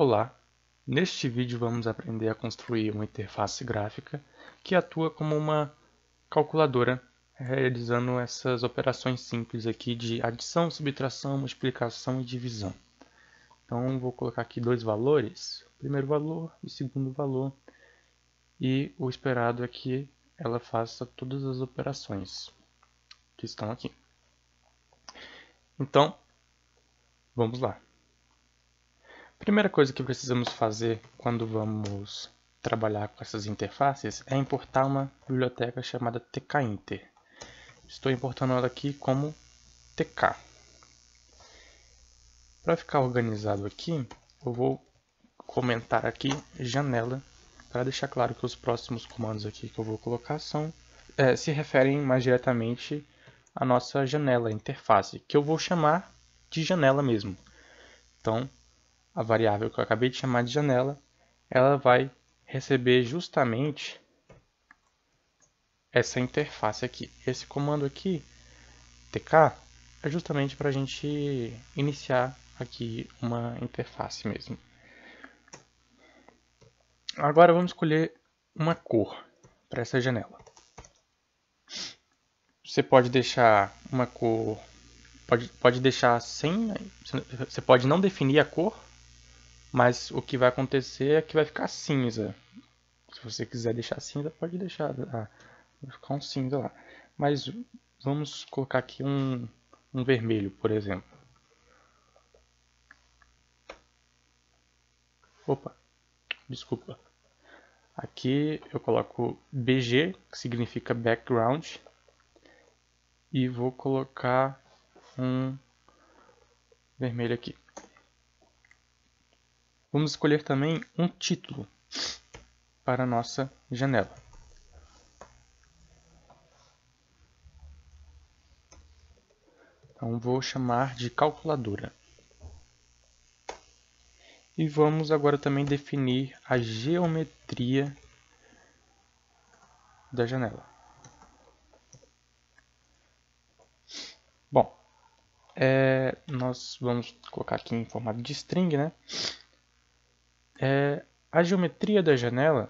Olá! Neste vídeo vamos aprender a construir uma interface gráfica que atua como uma calculadora, realizando essas operações simples aqui de adição, subtração, multiplicação e divisão. Então vou colocar aqui dois valores, primeiro valor e segundo valor, e o esperado é que ela faça todas as operações que estão aqui. Então, vamos lá. Primeira coisa que precisamos fazer quando vamos trabalhar com essas interfaces é importar uma biblioteca chamada tkinter. Estou importando ela aqui como tk. Para ficar organizado aqui, eu vou comentar aqui janela, para deixar claro que os próximos comandos aqui que eu vou colocar se referem mais diretamente à nossa janela, interface, que eu vou chamar de janela mesmo. Então, a variável que eu acabei de chamar de janela, ela vai receber justamente essa interface aqui. Esse comando aqui, tk, é justamente para a gente iniciar aqui uma interface mesmo. Agora vamos escolher uma cor para essa janela. Você pode deixar uma cor, pode deixar sem, você pode não definir a cor, mas o que vai acontecer é que vai ficar cinza. Se você quiser deixar cinza, pode deixar. Vai ficar um cinza lá. Mas vamos colocar aqui um vermelho, por exemplo. Opa, desculpa. Aqui eu coloco BG, que significa background. E vou colocar um vermelho aqui. Vamos escolher também um título para a nossa janela. Então vou chamar de calculadora. E vamos agora também definir a geometria da janela. Bom, nós vamos colocar aqui em formato de string, né? A geometria da janela,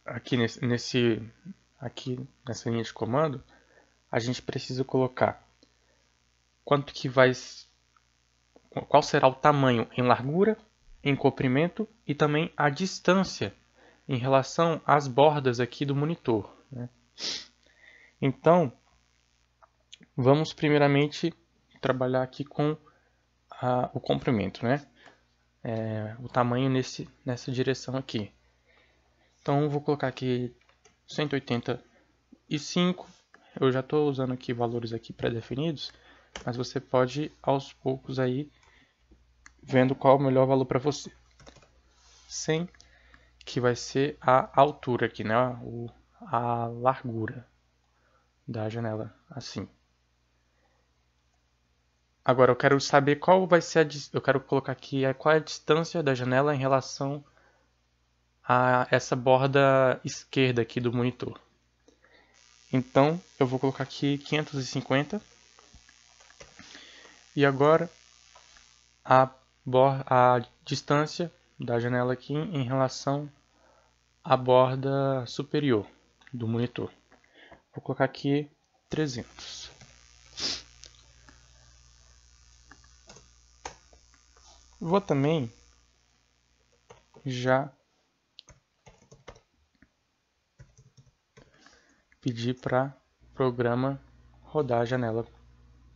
aqui nessa linha de comando, a gente precisa colocar qual será o tamanho em largura, em comprimento e também a distância em relação às bordas aqui do monitor, né? Então, vamos primeiramente trabalhar aqui com o comprimento, né? O tamanho nessa direção aqui. Então, eu vou colocar aqui 185. Eu já estou usando aqui valores aqui pré-definidos, mas você pode aos poucos aí vendo qual é o melhor valor para você. 100, que vai ser a altura aqui, né? A largura da janela, assim. Agora eu quero saber qual vai ser eu quero colocar aqui qual é a distância da janela em relação a essa borda esquerda aqui do monitor. Então eu vou colocar aqui 550. E agora a distância da janela aqui em relação à borda superior do monitor. Vou colocar aqui 300. Vou também já pedir para o programa rodar a janela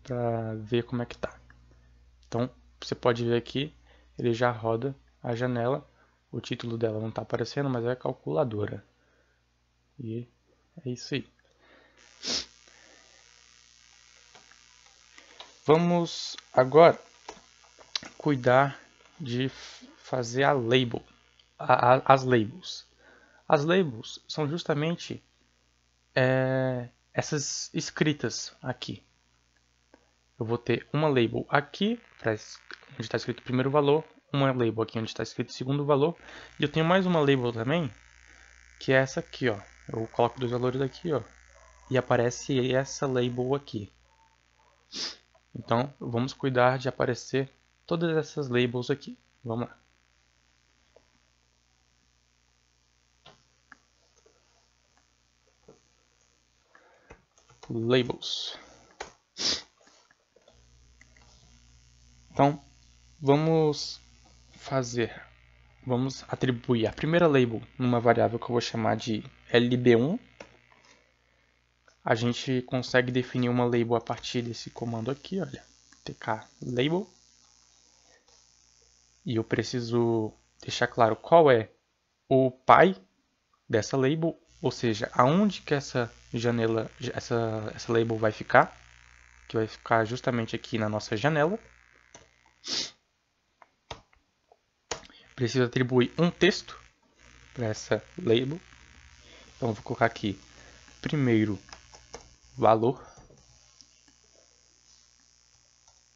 para ver como é que tá. Então, você pode ver aqui, ele já roda a janela. O título dela não está aparecendo, mas é calculadora. E é isso aí. Vamos agora cuidar de fazer a label, as labels. As labels são justamente essas escritas aqui. Eu vou ter uma label aqui, onde está escrito o primeiro valor, uma label aqui onde está escrito o segundo valor, e eu tenho mais uma label também, que é essa aqui, ó. Eu coloco dois valores aqui, ó, e aparece essa label aqui. Então, vamos cuidar de aparecer todas essas labels aqui. Vamos lá. labels. Então, vamos atribuir a primeira label numa variável que eu vou chamar de lb1. A gente consegue definir uma label a partir desse comando aqui, olha, tk label. E eu preciso deixar claro qual é o pai dessa label, ou seja, aonde que essa janela, essa label vai ficar, que vai ficar justamente aqui na nossa janela. Preciso atribuir um texto para essa label. Então, eu vou colocar aqui primeiro valor.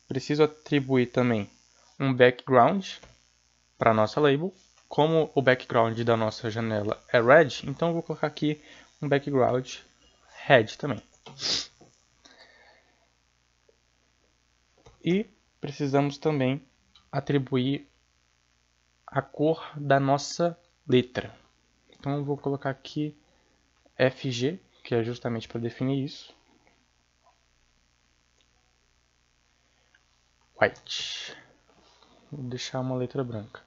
Preciso atribuir também um background para a nossa label. Como o background da nossa janela é red, então eu vou colocar aqui um background red também. E precisamos também atribuir a cor da nossa letra. Então eu vou colocar aqui FG, que é justamente para definir isso. White. Vou deixar uma letra branca.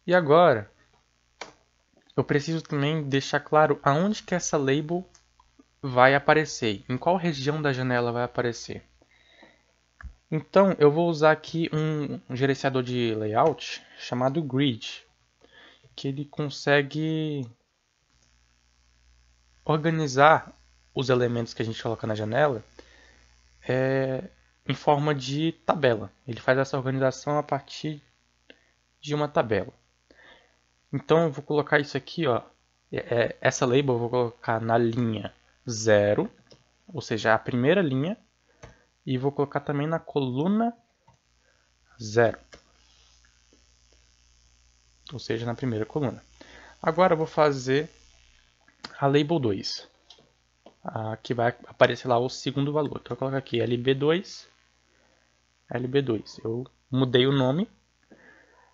E agora, eu preciso também deixar claro aonde que essa label vai aparecer, em qual região da janela vai aparecer. Então, eu vou usar aqui um gerenciador de layout chamado Grid, que ele consegue organizar os elementos que a gente coloca na janela em forma de tabela. Ele faz essa organização a partir de uma tabela. Então, eu vou colocar isso aqui, ó, essa label eu vou colocar na linha 0, ou seja, a primeira linha, e vou colocar também na coluna 0, ou seja, na primeira coluna. Agora eu vou fazer a label 2, que vai aparecer lá o segundo valor. Então eu vou colocar aqui lb2, lb2. Eu mudei o nome,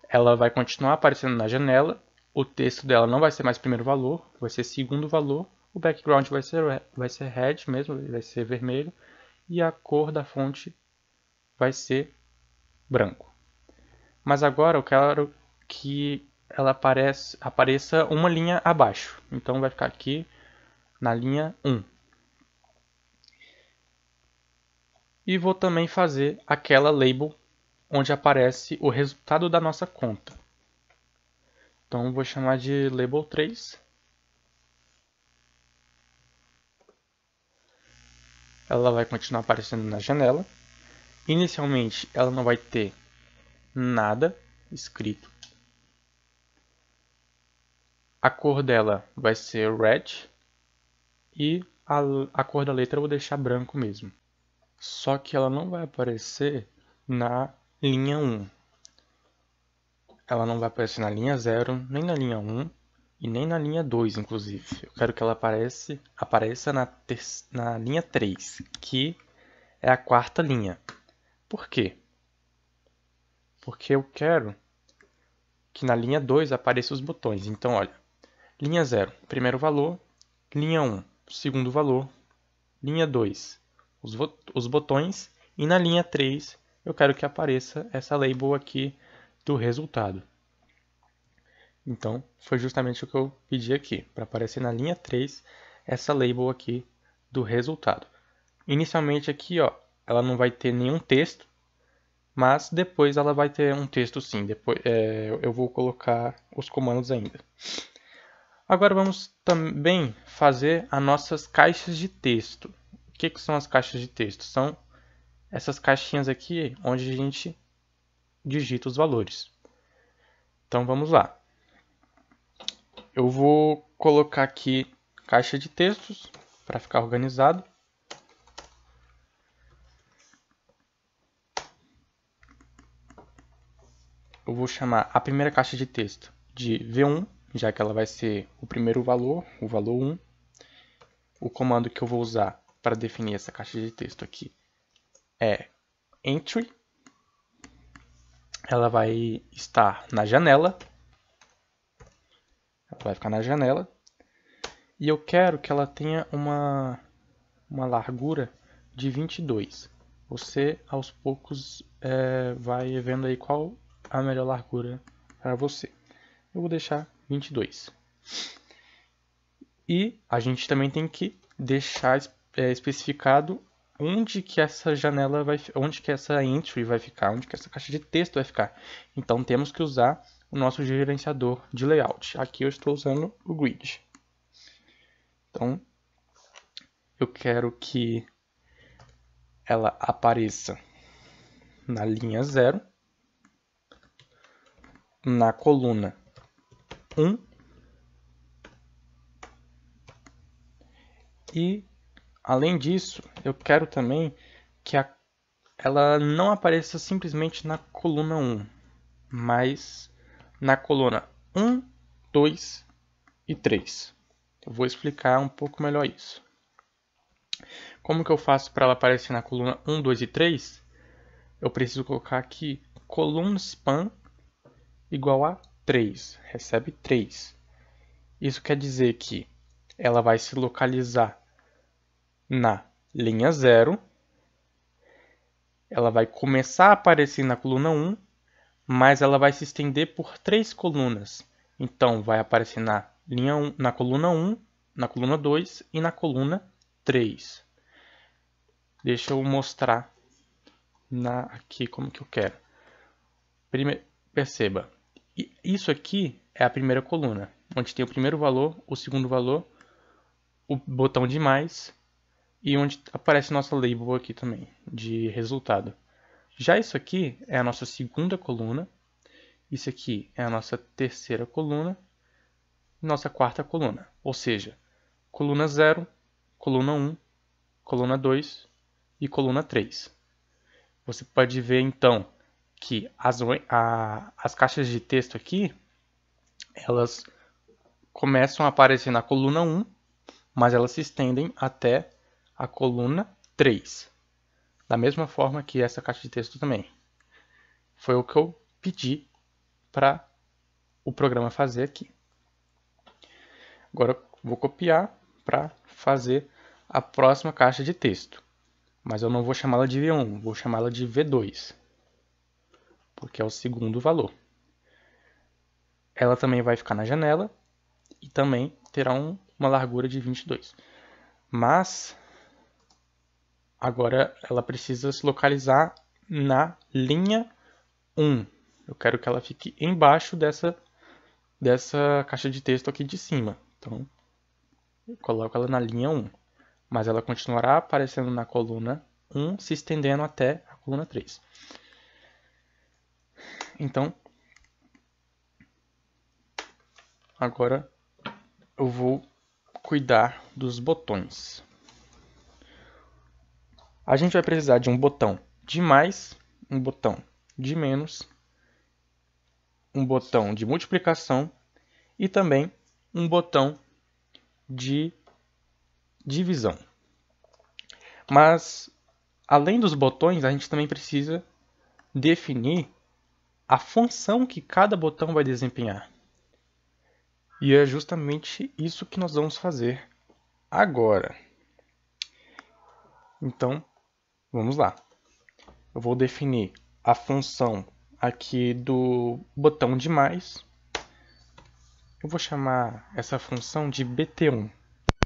ela vai continuar aparecendo na janela, o texto dela não vai ser mais primeiro valor, vai ser segundo valor, o background vai ser red mesmo, vai ser vermelho, e a cor da fonte vai ser branco. Mas agora eu quero que ela apareça uma linha abaixo. Então vai ficar aqui na linha 1. E vou também fazer aquela label onde aparece o resultado da nossa conta. Então vou chamar de label 3. Ela vai continuar aparecendo na janela. Inicialmente ela não vai ter nada escrito. A cor dela vai ser red e a cor da letra eu vou deixar branco mesmo. Só que ela não vai aparecer na linha 1. Ela não vai aparecer na linha 0, nem na linha 1 e nem na linha 2, inclusive. Eu quero que ela apareça na linha 3, que é a quarta linha. Por quê? Porque eu quero que na linha 2 apareçam os botões. Então, olha, linha 0, primeiro valor, linha 1, segundo valor, linha 2, os botões, e na linha 3 eu quero que apareça essa label aqui do resultado. Então, foi justamente o que eu pedi aqui, para aparecer na linha 3 essa label aqui do resultado. Inicialmente aqui, ó, ela não vai ter nenhum texto, mas depois ela vai ter um texto sim. Depois eu vou colocar os comandos ainda. Agora vamos também fazer as nossas caixas de texto. O que são as caixas de texto? São essas caixinhas aqui onde a gente digita os valores. Então vamos lá. Eu vou colocar aqui caixa de textos para ficar organizado. Eu vou chamar a primeira caixa de texto de V1, já que ela vai ser o primeiro valor, o valor 1. O comando que eu vou usar para definir essa caixa de texto aqui é entry. Ela vai estar na janela. Ela vai ficar na janela. e eu quero que ela tenha uma largura de 22. Você, aos poucos, vai vendo aí qual a melhor largura para você. Eu vou deixar 22. E a gente também tem que deixar especificado onde que essa janela vai, onde que essa entry vai ficar, onde que essa caixa de texto vai ficar. Então temos que usar o nosso gerenciador de layout. Aqui eu estou usando o grid. Então eu quero que ela apareça na linha 0, na coluna 1 e, além disso, eu quero também que ela não apareça simplesmente na coluna 1, mas na coluna 1, 2 e 3. Eu vou explicar um pouco melhor isso. Como que eu faço para ela aparecer na coluna 1, 2 e 3? Eu preciso colocar aqui coluna span igual a 3, recebe 3. Isso quer dizer que ela vai se localizar na linha 0, ela vai começar a aparecer na coluna 1, mas ela vai se estender por 3 colunas. Então, vai aparecer na linha 1, na coluna 1, na coluna 2 e na coluna 3. Deixa eu mostrar aqui como que eu quero. Perceba, isso aqui é a primeira coluna, onde tem o primeiro valor, o segundo valor, o botão de mais e onde aparece nossa label aqui também, de resultado. Já isso aqui é a nossa segunda coluna, isso aqui é a nossa terceira coluna e nossa quarta coluna. Ou seja, coluna 0, coluna 1, coluna 2 e coluna 3. Você pode ver então que as caixas de texto aqui, elas começam a aparecer na coluna 1, mas elas se estendem até a coluna 3. Da mesma forma que essa caixa de texto também. Foi o que eu pedi para o programa fazer aqui. Agora vou copiar para fazer a próxima caixa de texto. Mas eu não vou chamá-la de V1, vou chamá-la de V2, porque é o segundo valor. Ela também vai ficar na janela e também terá uma largura de 22. Mas agora ela precisa se localizar na linha 1. Eu quero que ela fique embaixo dessa caixa de texto aqui de cima. Então, eu coloco ela na linha 1. Mas ela continuará aparecendo na coluna 1, se estendendo até a coluna 3. Então, agora eu vou cuidar dos botões. A gente vai precisar de um botão de mais, um botão de menos, um botão de multiplicação e também um botão de divisão. Mas, além dos botões, a gente também precisa definir a função que cada botão vai desempenhar. E é justamente isso que nós vamos fazer agora. Então, vamos lá. Eu vou definir a função aqui do botão de mais. Eu vou chamar essa função de BT1,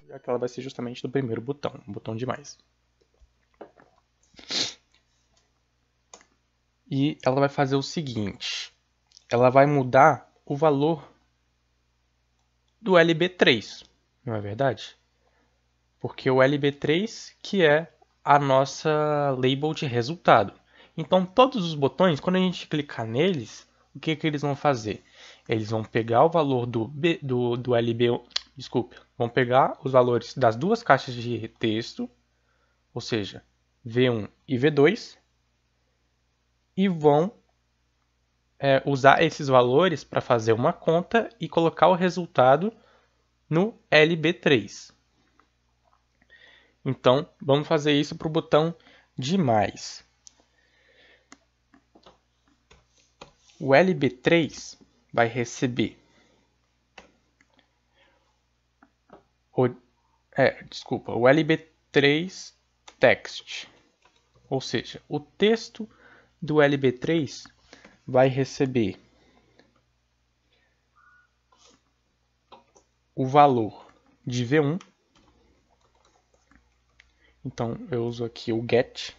já que ela vai ser justamente do primeiro botão, o botão de mais. E ela vai fazer o seguinte, ela vai mudar o valor do LB3, não é verdade? Porque o LB3 que é a nossa label de resultado. Então todos os botões, quando a gente clicar neles, o que eles vão fazer? Eles vão pegar o valor do LB, vão pegar os valores das duas caixas de texto, ou seja, V1 e V2, e vão usar esses valores para fazer uma conta e colocar o resultado no LB3. Então, vamos fazer isso para o botão de mais. O LB3 vai receber o lb3 text. Ou seja, o texto do lb3 vai receber o valor de v1. Então, eu uso aqui o get,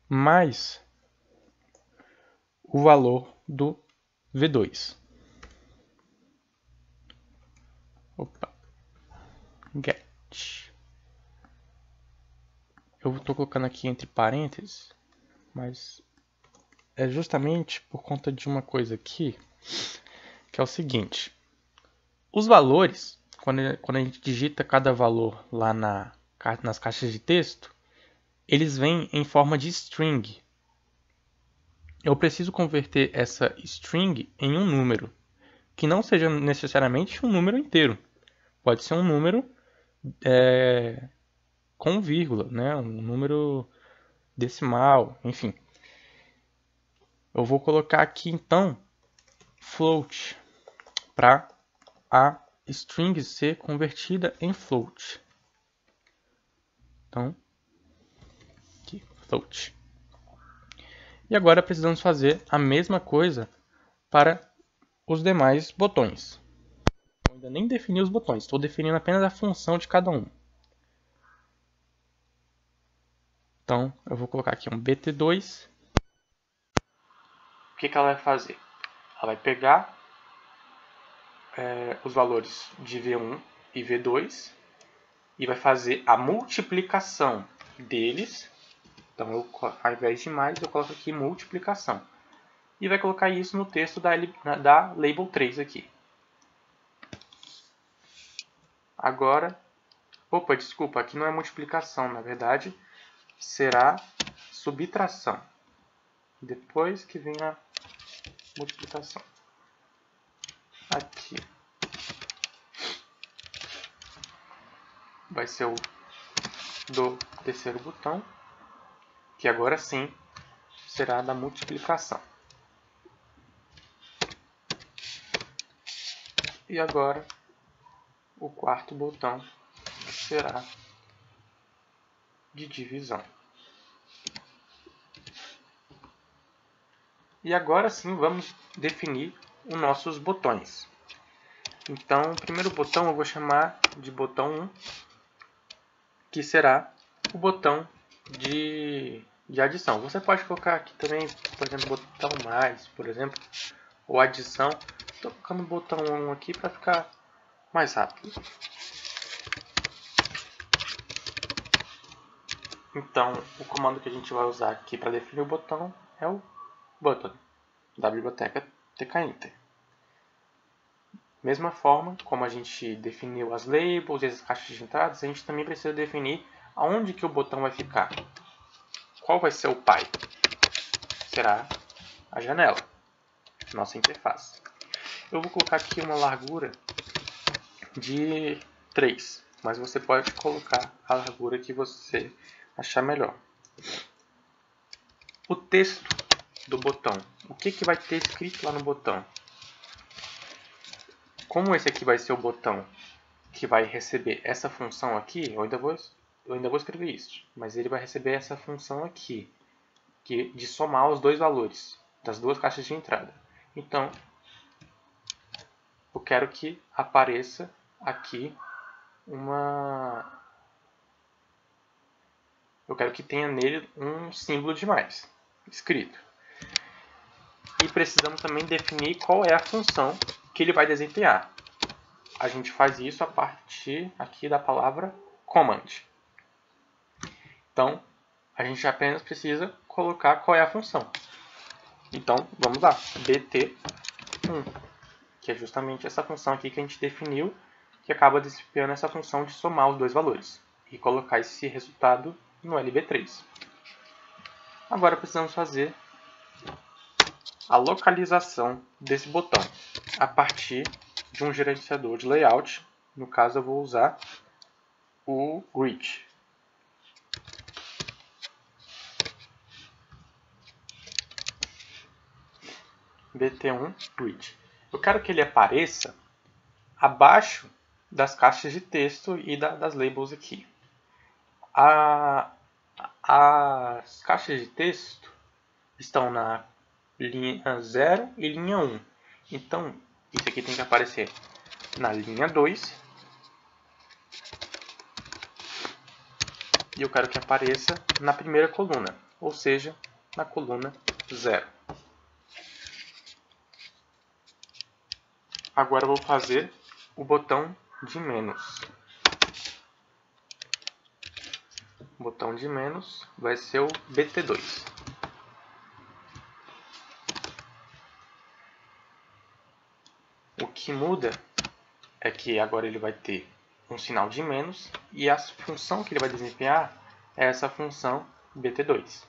mais o valor do v2. Get. Eu estou colocando aqui entre parênteses, mas é justamente por conta de uma coisa aqui, que é o seguinte. Os valores, quando a gente digita cada valor lá nas caixas de texto, eles vêm em forma de string. Eu preciso converter essa string em um número, que não seja necessariamente um número inteiro. Pode ser um número com vírgula, né? Um número decimal, enfim. Eu vou colocar aqui então float para a string ser convertida em float. Então, aqui, float. E agora precisamos fazer a mesma coisa para os demais botões. Eu ainda nem defini os botões, estou definindo apenas a função de cada um. Então, eu vou colocar aqui um bt2. O que ela vai fazer? Ela vai pegar os valores de v1 e v2 e vai fazer a multiplicação deles. Então, ao invés de mais, eu coloco aqui multiplicação. E vai colocar isso no texto da label 3 aqui. Agora, desculpa, aqui não é multiplicação, na verdade, será subtração. Depois que vem a multiplicação. Aqui vai ser o do terceiro botão, que agora sim será da multiplicação. E agora o quarto botão, que será de divisão. E agora sim vamos definir os nossos botões. Então, o primeiro botão eu vou chamar de botão 1, que será o botão de adição. Você pode colocar aqui também, por exemplo, botão mais, por exemplo, ou adição. Estou colocando o botão 1 aqui para ficar mais rápido. Então, o comando que a gente vai usar aqui para definir o botão é o button, da biblioteca tkinter. Mesma forma, como a gente definiu as labels e as caixas de entradas, a gente também precisa definir aonde que o botão vai ficar. Qual vai ser o pai? Será a janela, nossa interface. Eu vou colocar aqui uma largura de 3, mas você pode colocar a largura que você achar melhor. O texto do botão. O que vai ter escrito lá no botão? Como esse aqui vai ser o botão que vai receber essa função aqui, eu ainda vou escrever isso, mas ele vai receber essa função aqui, de somar os dois valores das duas caixas de entrada. Então, eu quero que apareça aqui eu quero que tenha nele um símbolo de mais escrito. E precisamos também definir qual é a função que ele vai desempenhar. A gente faz isso a partir aqui da palavra command. Então, a gente apenas precisa colocar qual é a função. Então, vamos lá, bt1, que é justamente essa função aqui que a gente definiu, que acaba desempenhando essa função de somar os dois valores e colocar esse resultado no lb3. Agora precisamos fazer a localização desse botão a partir de um gerenciador de layout. No caso, eu vou usar o grid. bt1 grid. Eu quero que ele apareça abaixo das caixas de texto e das labels aqui. As caixas de texto estão na linha 0 e linha 1. Então, isso aqui tem que aparecer na linha 2. E eu quero que apareça na primeira coluna, ou seja, na coluna 0. Agora eu vou fazer o botão de menos. O botão de menos vai ser o BT2. O que muda é que agora ele vai ter um sinal de menos e a função que ele vai desempenhar é essa função BT2.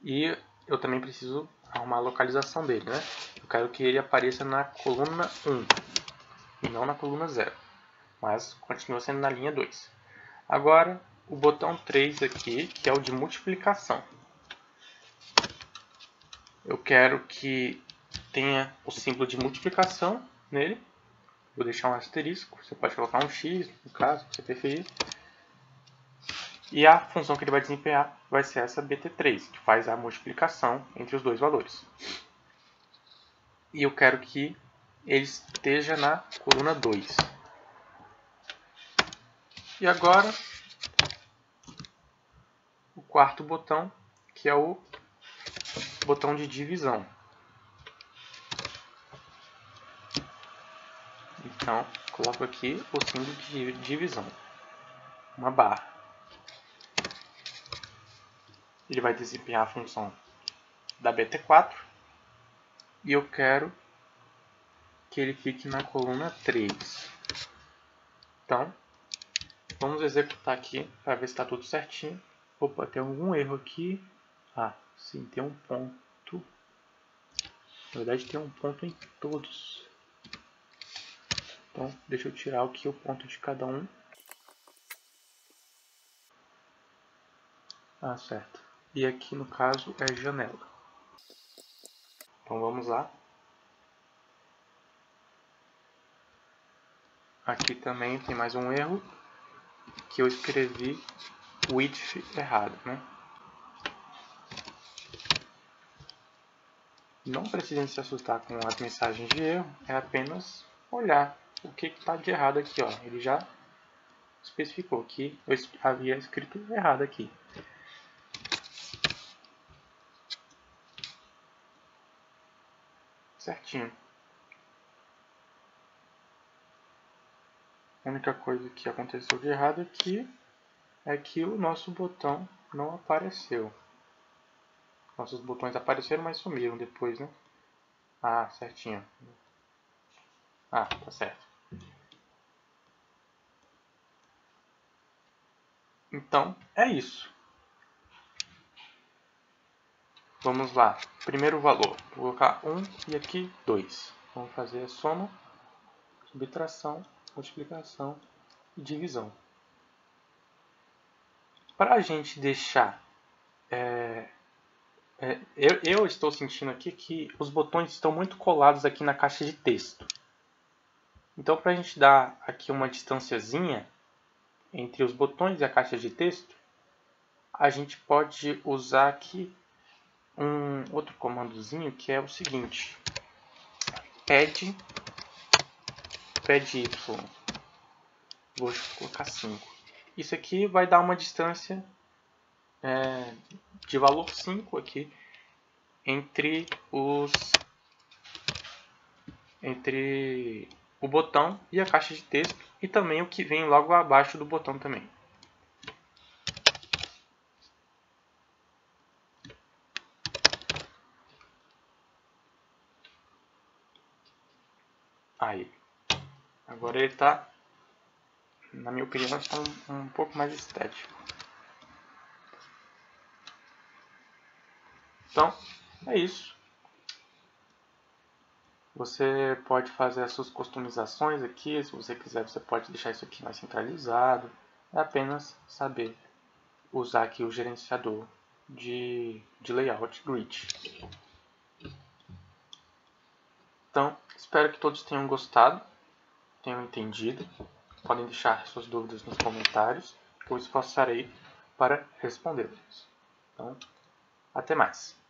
E eu também preciso arrumar a localização dele, né? Eu quero que ele apareça na coluna 1 e não na coluna 0, mas continua sendo na linha 2. Agora, o botão 3 aqui, que é o de multiplicação. Eu quero que tenha o símbolo de multiplicação nele. Vou deixar um asterisco, você pode colocar um X, no caso, se você preferir. E a função que ele vai desempenhar vai ser essa BT3, que faz a multiplicação entre os dois valores. E eu quero que ele esteja na coluna 2. E agora, o quarto botão, que é o botão de divisão. Então, coloco aqui o símbolo de divisão, uma barra. Ele vai desempenhar a função da BT4 e eu quero que ele fique na coluna 3. Então, vamos executar aqui para ver se está tudo certinho. Opa, tem algum erro aqui. Ah, sim, tem um ponto. Na verdade, tem um ponto em todos. Então, deixa eu tirar aqui o ponto de cada um. Ah, certo. E aqui, no caso, é janela. Então, vamos lá. Aqui também tem mais um erro, que eu escrevi width errado, né? Não precisem se assustar com as mensagens de erro, é apenas olhar o que está de errado aqui, ó. Ele já especificou que eu havia escrito errado aqui. Certinho. A única coisa que aconteceu de errado aqui é que o nosso botão não apareceu. Nossos botões apareceram, mas sumiram depois, né? Ah, certinho. Ah, tá certo. Então, é isso. Vamos lá. Primeiro valor. Vou colocar 1 e aqui 2. Vamos fazer a soma, subtração, multiplicação e divisão. Para a gente deixar... eu estou sentindo aqui que os botões estão muito colados aqui na caixa de texto. Então, para a gente dar aqui uma distanciazinha entre os botões e a caixa de texto, a gente pode usar aqui um outro comandozinho que é o seguinte: pad y. Vou colocar 5. Isso aqui vai dar uma distância de valor 5 aqui entre o botão e a caixa de texto, e também o que vem logo abaixo do botão também. Aí. Agora ele está, na minha opinião, está um pouco mais estético. Então, é isso. Você pode fazer as suas customizações aqui. Se você quiser, você pode deixar isso aqui mais centralizado. É apenas saber usar aqui o gerenciador de layout grid. Então, Espero que todos tenham gostado, tenham entendido. Podem deixar suas dúvidas nos comentários, que eu esforçarei para respondê-las. Então, até mais!